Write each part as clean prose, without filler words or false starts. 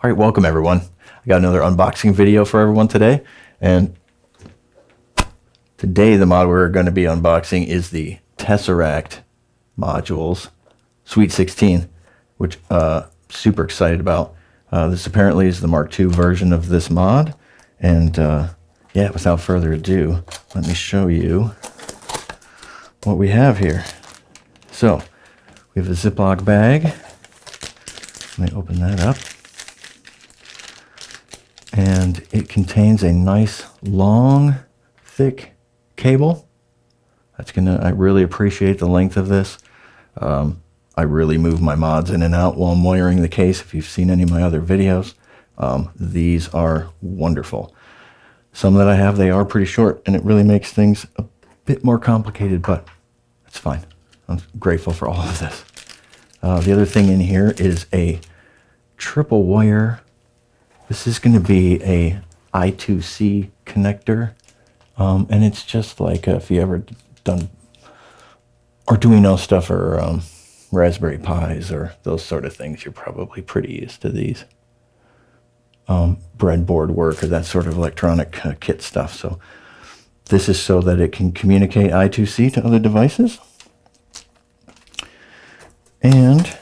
All right, welcome everyone. I got another unboxing video for everyone today, and today the mod we're going to be unboxing is the Tesseract modules Sweet 16, which super excited about. This apparently is the Mark II version of this mod, and yeah, without further ado, let me show you what we have here. So we have a Ziploc bag. Let me open that up. And it contains a nice long thick cable. I really appreciate the length of this. I really move my mods in and out while I'm wiring the case. If you've seen any of my other videos, these are wonderful. Some that I have, they are pretty short, and it really makes things a bit more complicated, but it's fine. I'm grateful for all of this. The other thing in here is a triple wire. This is going to be a I2C connector, and it's just like if you ever done Arduino stuff or Raspberry Pis or those sort of things, you're probably pretty used to these. Breadboard work or that sort of electronic kit stuff. So this is so that it can communicate I2C to other devices. And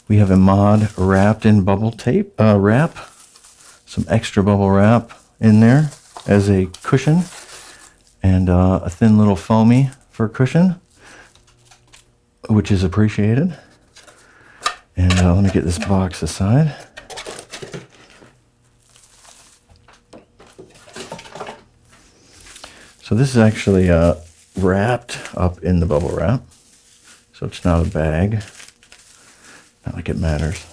we have a mod wrapped in bubble tape wrap, some extra bubble wrap in there as a cushion, and a thin little foamy for a cushion, which is appreciated. And let me get this box aside. So this is actually wrapped up in the bubble wrap, so it's not a bag. Not like it matters.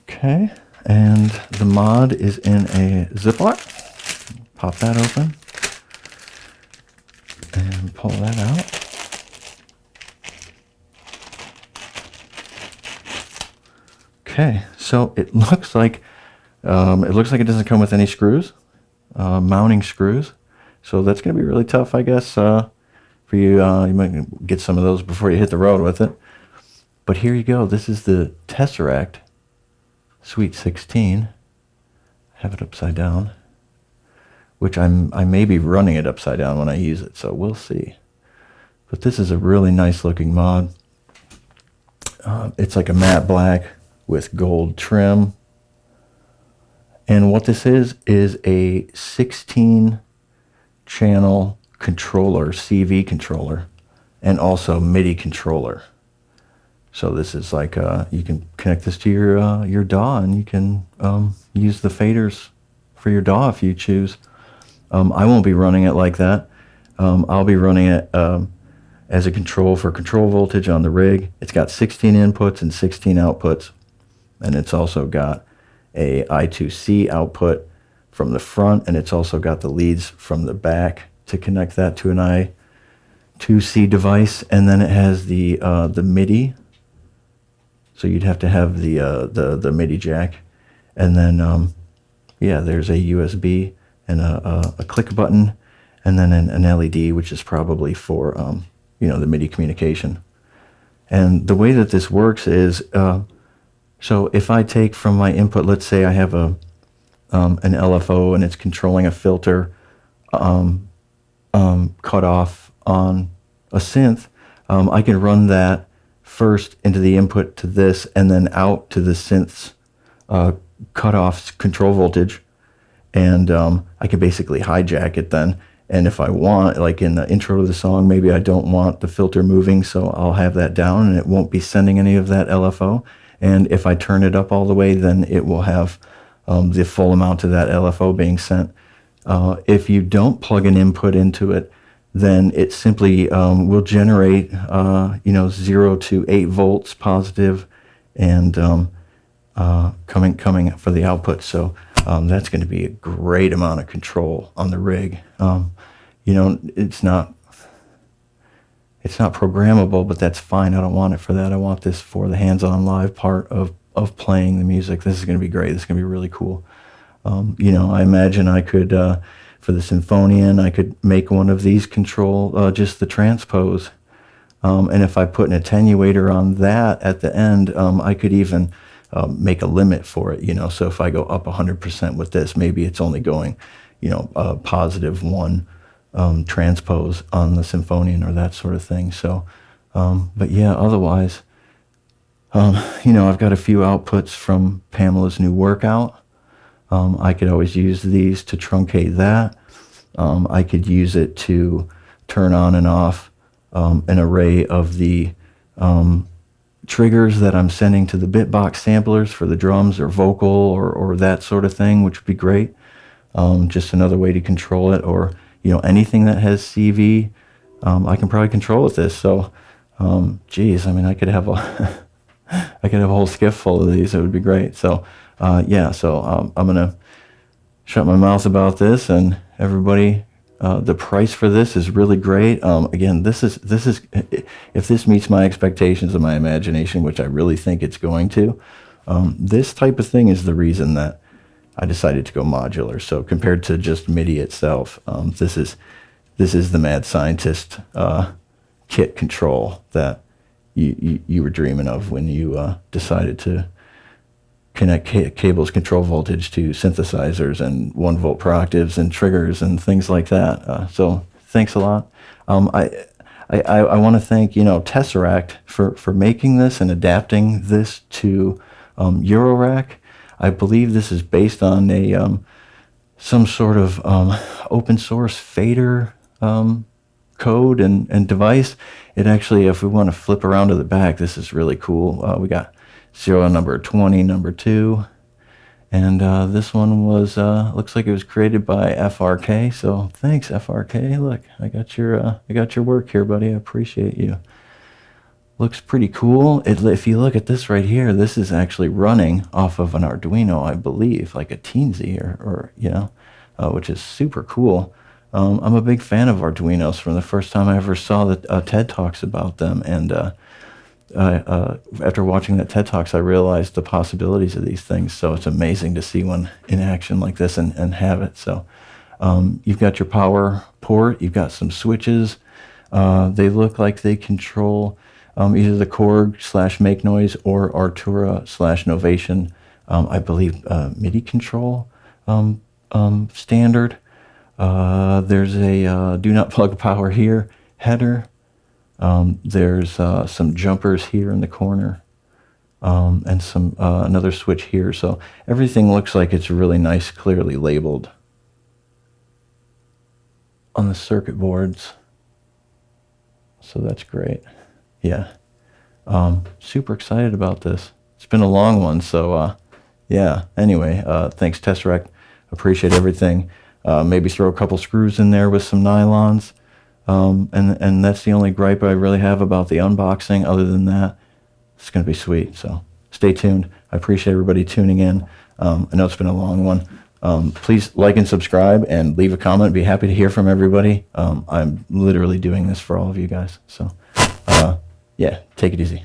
Okay, and the mod is in a Ziploc. Pop that open and pull that out. Okay, so it looks like it doesn't come with any screws, mounting screws. So that's going to be really tough, I guess, for you. You might get some of those before you hit the road with it. But here you go. This is the Tesseract Sweet 16. I have it upside down, which I may be running it upside down when I use it, so we'll see. But this is a really nice looking mod. It's like a matte black with gold trim. And what this is a 16 channel controller, CV controller, and also MIDI controller. So this is like you can connect this to your DAW, and you can use the faders for your DAW if you choose. I won't be running it like that. I'll be running it as a control for control voltage on the rig. It's got 16 inputs and 16 outputs, and it's also got a I2C output from the front, and it's also got the leads from the back to connect that to an I2C device, and then it has the MIDI. So you'd have to have the MIDI jack, and then yeah, there's a USB and a click button, and then an LED, which is probably for the MIDI communication. And the way that this works is, so if I take from my input, let's say I have an LFO and it's controlling a filter cut off on a synth, I can run that first into the input to this, and then out to the synth's cutoff control voltage, and I can basically hijack it then. And if I want, like in the intro to the song, maybe I don't want the filter moving, so I'll have that down, and it won't be sending any of that LFO. And if I turn it up all the way, then it will have the full amount of that LFO being sent. If you don't plug an input into it, then it simply will generate 0 to 8 volts positive, and coming for the output. So that's going to be a great amount of control on the rig. It's not programmable, but that's fine. I don't want it for that. I want this for the hands-on live part of playing the music. This is going to be great. This is going to be really cool. I imagine I could, for the Symphonian, I could make one of these control just the transpose. And if I put an attenuator on that at the end, I could even make a limit for it, you know. So if I go up 100% with this, maybe it's only going, you know, +1 transpose on the Symphonian or that sort of thing. So, but yeah, otherwise, you know, I've got a few outputs from Pamela's new workout. I could always use these to truncate that. I could use it to turn on and off an array of the triggers that I'm sending to the bitbox samplers for the drums or vocal or that sort of thing, which would be great. Just another way to control it, or, you know, anything that has CV, I can probably control with this. So, geez, I mean, I could have a, I could have a whole skiff full of these. It would be great. So, yeah, so I'm going to shut my mouth about this, and everybody, the price for this is really great. Again, this is, if this meets my expectations and my imagination, which I really think it's going to, this type of thing is the reason that I decided to go modular. So compared to just MIDI itself, this is the mad scientist kit control that you were dreaming of when you decided to connect cables control voltage to synthesizers and 1-volt per octaves and triggers and things like that. So thanks a lot. I want to thank, you know, Tesseract for making this and adapting this to Eurorack. I believe this is based on a some sort of open source fader code and device. It actually, if we want to flip around to the back, this is really cool. We got serial number 20, number 2, and this one was looks like it was created by FRK. So thanks, FRK. Look, I got your work here, buddy. I appreciate you. Looks pretty cool. If you look at this right here, this is actually running off of an Arduino, I believe, like a Teensy or you know, which is super cool. I'm a big fan of Arduinos from the first time I ever saw the TED Talks about them, and after watching that TED Talks, I realized the possibilities of these things. So it's amazing to see one in action like this and have it. So you've got your power port, you've got some switches. They look like they control either the Korg / Make Noise or Artura / Novation, I believe MIDI control standard. There's a do not plug power here header. There's some jumpers here in the corner, and some another switch here. So everything looks like it's really nice, clearly labeled on the circuit boards. So that's great. Yeah. Super excited about this. It's been a long one, so yeah. Anyway, thanks, Tesseract. Appreciate everything. Maybe throw a couple screws in there with some nylons. And that's the only gripe I really have about the unboxing. Other than that, it's going to be sweet. So stay tuned. I appreciate everybody tuning in. I know it's been a long one. Please like and subscribe and leave a comment. Be happy to hear from everybody. I'm literally doing this for all of you guys. So, yeah, take it easy.